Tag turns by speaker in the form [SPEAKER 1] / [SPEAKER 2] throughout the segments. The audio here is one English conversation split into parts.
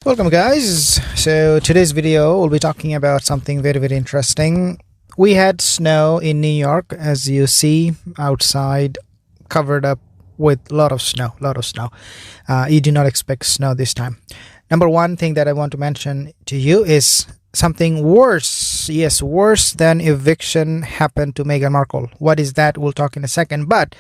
[SPEAKER 1] Welcome guys. So today's video we'll be talking about something very interesting. We had snow in New York, as you see outside, covered up with a lot of snow. You do not expect snow this time. Number one thing that I want to mention to you is something worse. Yes, worse than eviction happened to Meghan Markle. What is that? We'll talk in a second. But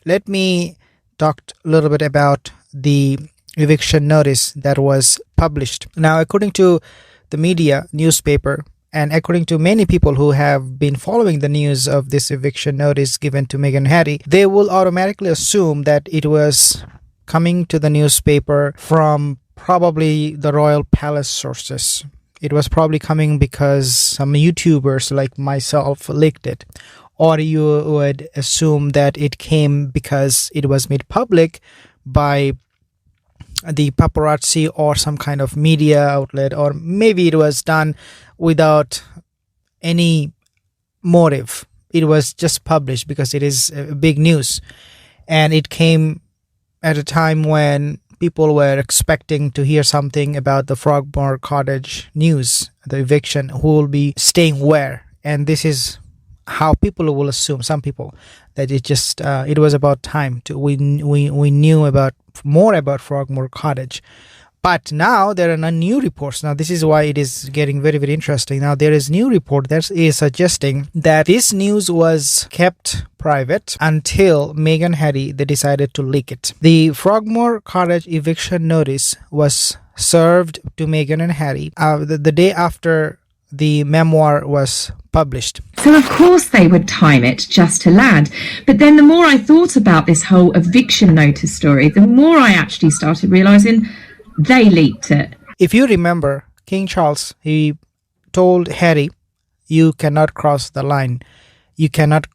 [SPEAKER 1] let me talk a little bit about the eviction notice that was published. Now, according to the media newspaper and according to many people who have been following the news of this eviction notice given to Meghan and Harry, they will automatically assume that it was coming to the newspaper from probably the royal palace sources. It was probably coming because some YouTubers like myself leaked it. Or you would assume that it came because it was made public by the paparazzi or some kind of media outlet, or maybe it was done without any motive. It was just published because it is big news, and it came at a time when people were expecting to hear something about the Frogmore Cottage news, the eviction, who will be staying where. And this is how people will assume, some people, that it was about time to we knew about more about Frogmore Cottage. But now there are new reports. Now this is why it is getting very interesting. Now there is new report that is suggesting that this news was kept private until Meghan and Harry they decided to leak it. The Frogmore Cottage eviction notice was served to Meghan and Harry the day after the memoir was published.
[SPEAKER 2] So of course they would time it just to land. But then the more I thought about this whole eviction notice story, the more I actually started realizing they leaked it.
[SPEAKER 1] If you remember, King Charles, he told Harry, you cannot cross the line. You cannot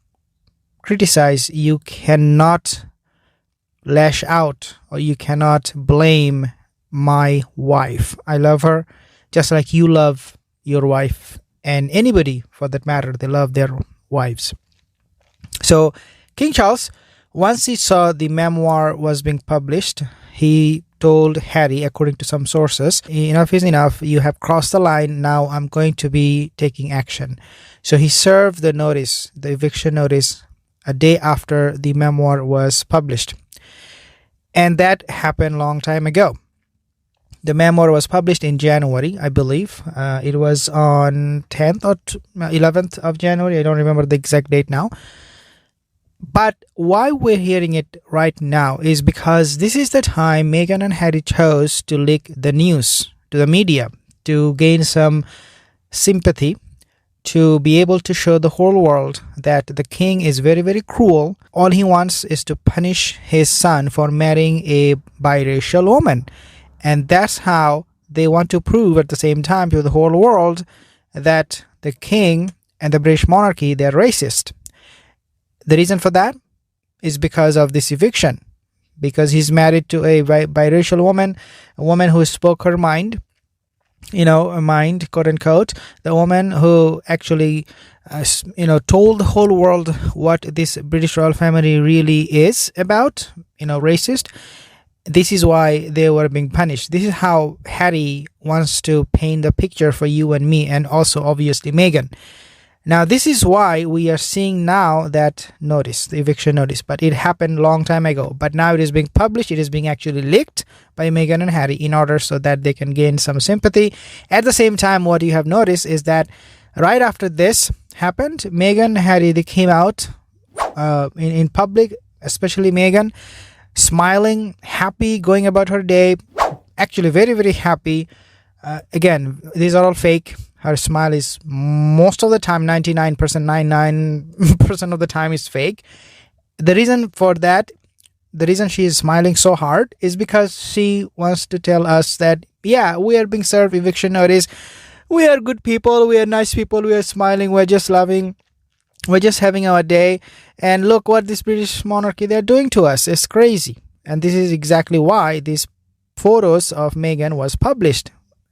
[SPEAKER 1] criticize. You cannot lash out, or you cannot blame my wife. I love her just like you love your wife, and anybody for that matter, they love their wives. So King Charles, once he saw the memoir was being published, he told Harry, according to some sources, enough is enough, you have crossed the line, now I'm going to be taking action. So he served the notice, the eviction notice, a day after the memoir was published. And that happened a long time ago. The memoir was published in January, I believe. It was on 10th or 11th of January. I don't remember the exact date now. But why we're hearing it right now is because this is the time Meghan and Harry chose to leak the news to the media to gain some sympathy, to be able to show the whole world that the king is very cruel. All he wants is to punish his son for marrying a biracial woman. And that's how they want to prove at the same time to the whole world that the king and the British monarchy, they're racist. The reason for that is because of this eviction. Because he's married to a biracial woman, a woman who spoke her mind, a mind, quote unquote, the woman who actually, told the whole world what this British royal family really is about, racist. This is why they were being punished. This is how Harry wants to paint the picture for you and me, and also obviously Meghan. Now this is why we are seeing now that notice, the eviction notice, but it happened a long time ago. But now it is being published, it is being actually leaked by Meghan and Harry in order so that they can gain some sympathy. At the same time, what you have noticed is that right after this happened, Meghan and Harry, they came out in public, especially Meghan, smiling, happy, going about her day, actually very happy. Again, these are all fake. Her smile is most of the time, 99% of the time is fake. The reason for that, the reason she is smiling so hard is because she wants to tell us that, yeah, we are being served eviction notice. We are good people, we are nice people, we are smiling, we're just loving, we're just having our day, and look what this British monarchy they're doing to us. It's crazy. And this is exactly why these photos of Meghan was published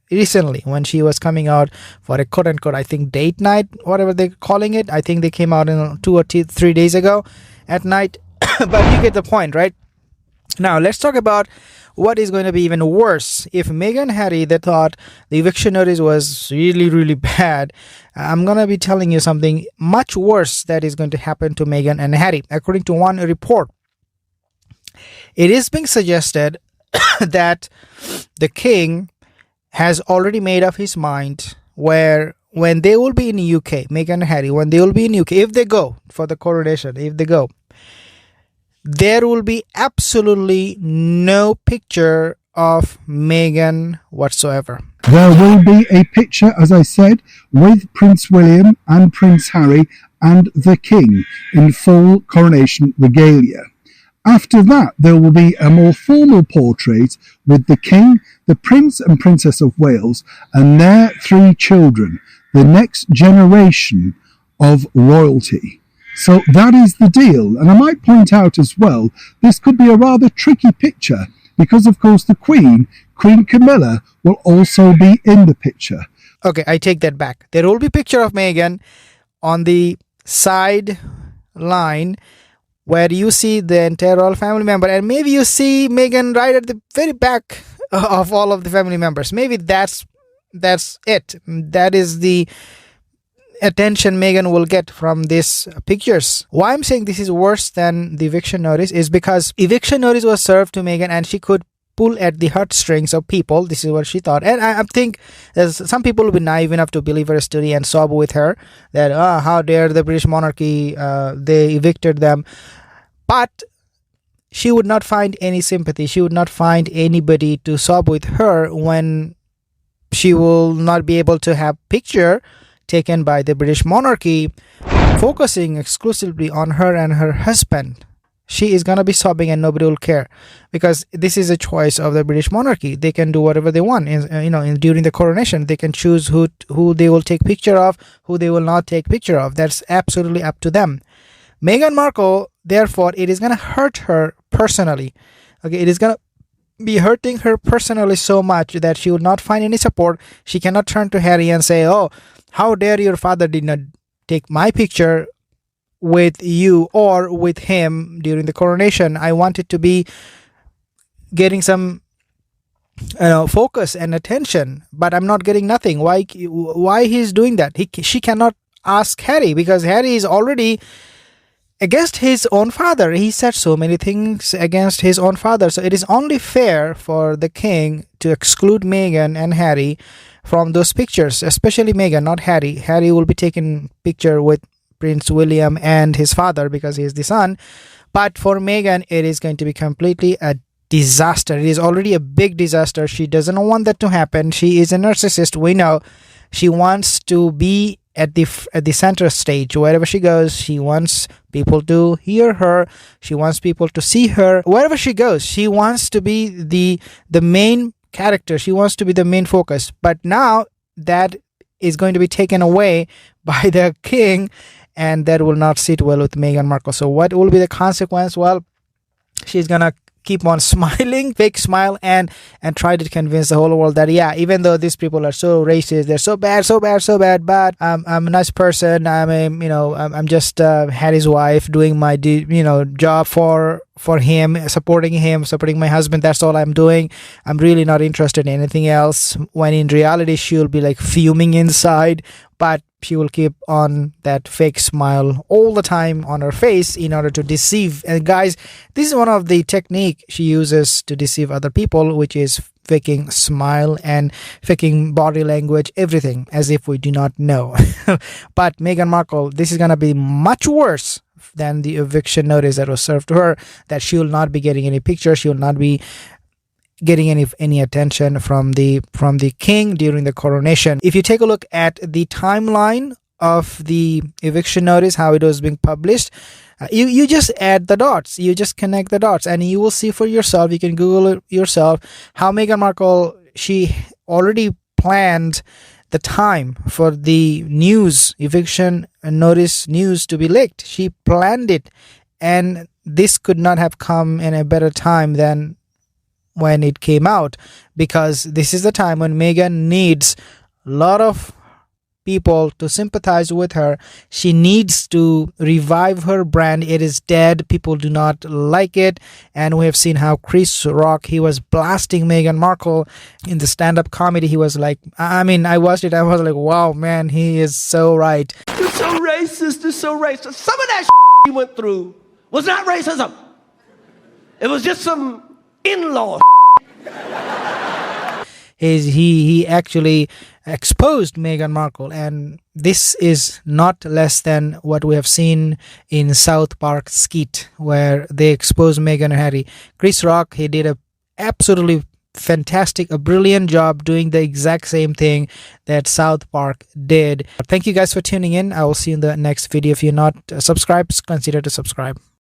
[SPEAKER 1] recently when she was coming out for a quote unquote, I think, date night, whatever they're calling it. I think they came out in 2 or 3 days ago at night. But you get the point, right? Now, let's talk about what is going to be even worse. If Meghan and Harry, they thought the eviction notice was really, really bad, I'm going to be telling you something much worse that is going to happen to Meghan and Harry. According to one report, it is being suggested that the king has already made up his mind where when they will be in the UK, Meghan and Harry, when they will be in the UK, if they go for the coronation, if they go, there will be absolutely no picture of Meghan whatsoever.
[SPEAKER 3] There will be a picture, as I said, with Prince William and Prince Harry and the King in full coronation regalia. After that, there will be a more formal portrait with the King, the Prince and Princess of Wales, and their 3 children, the next generation of royalty. So that is the deal. And I might point out as well, this could be a rather tricky picture because, of course, the Queen Camilla, will also be in the picture.
[SPEAKER 1] Okay, I take that back. There will be a picture of Meghan on the side line where you see the entire royal family member, and maybe you see Meghan right at the very back of all of the family members. Maybe that's it. That is the attention Meghan will get from these pictures. Why I'm saying this is worse than the eviction notice is because eviction notice was served to Meghan and she could pull at the heartstrings of people. This is what she thought. And I think some people will be naive enough to believe her story and sob with her that, how dare the British monarchy, they evicted them. But she would not find any sympathy. She would not find anybody to sob with her when she will not be able to have picture taken by the British monarchy focusing exclusively on her and her husband. She is going to be sobbing and nobody will care because this is a choice of the British monarchy. They can do whatever they want. During the coronation, they can choose who they will take picture of, who they will not take picture of. That's absolutely up to them. Meghan Markle, therefore, it is going to hurt her personally. Okay, it is going to be hurting her personally so much that she will not find any support. She cannot turn to Harry and say, "Oh, how dare your father did not take my picture with you or with him during the coronation. I wanted to be getting some focus and attention, but I'm not getting nothing. Why he's doing that?" She cannot ask Harry because Harry is already against his own father. He said so many things against his own father. So it is only fair for the king to exclude Meghan and Harry from those pictures, especially Meghan, not Harry. Harry will be taking picture with Prince William and his father because he is the son. But for Meghan, it is going to be completely a disaster. It is already a big disaster. She doesn't want that to happen. She is a narcissist. We know she wants to be at the center stage. Wherever she goes, she wants people to hear her. She wants people to see her. Wherever she goes, she wants to be the main character. She wants to be the main focus. But now that is going to be taken away by the king, and that will not sit well with Meghan Markle. So what will be the consequence? Well, she's gonna keep on smiling, fake smile, and try to convince the whole world that, yeah, even though these people are so racist, they're so bad, but I'm a nice person. I'm just Harry's wife doing my job for him, supporting my husband. That's all I'm doing. I'm really not interested in anything else. When in reality, she'll be like fuming inside, but she will keep on that fake smile all the time on her face in order to deceive. And guys, this is one of the technique she uses to deceive other people, which is faking smile and faking body language, everything, as if we do not know. But Meghan Markle, this is going to be much worse than the eviction notice that was served to her, that she will not be getting any pictures. She will not be getting any attention from the king during the coronation. If you take a look at the timeline of the eviction notice, how it was being published, you just add the dots, you just connect the dots, and you will see for yourself. You can Google it yourself how Meghan Markle, she already planned the time for the eviction notice news to be leaked. She planned it, and this could not have come in a better time than when it came out, because this is the time when Meghan needs a lot of people to sympathize with her. She needs to revive her brand. It is dead. People do not like it. And we have seen how Chris Rock, he was blasting Meghan Markle in the stand-up comedy. He was like, I mean, I watched it. I was like, wow, man, he is so right.
[SPEAKER 4] You're so racist. You're so racist. Some of that he went through was not racism. It was just some in-law.
[SPEAKER 1] He actually exposed Meghan Markle, and this is not less than what we have seen in South Park skit where they exposed Meghan and Harry. Chris Rock, he did a absolutely fantastic, a brilliant job doing the exact same thing that South Park did. Thank you guys for tuning in. I will see you in the next video. If you're not subscribed, consider to subscribe.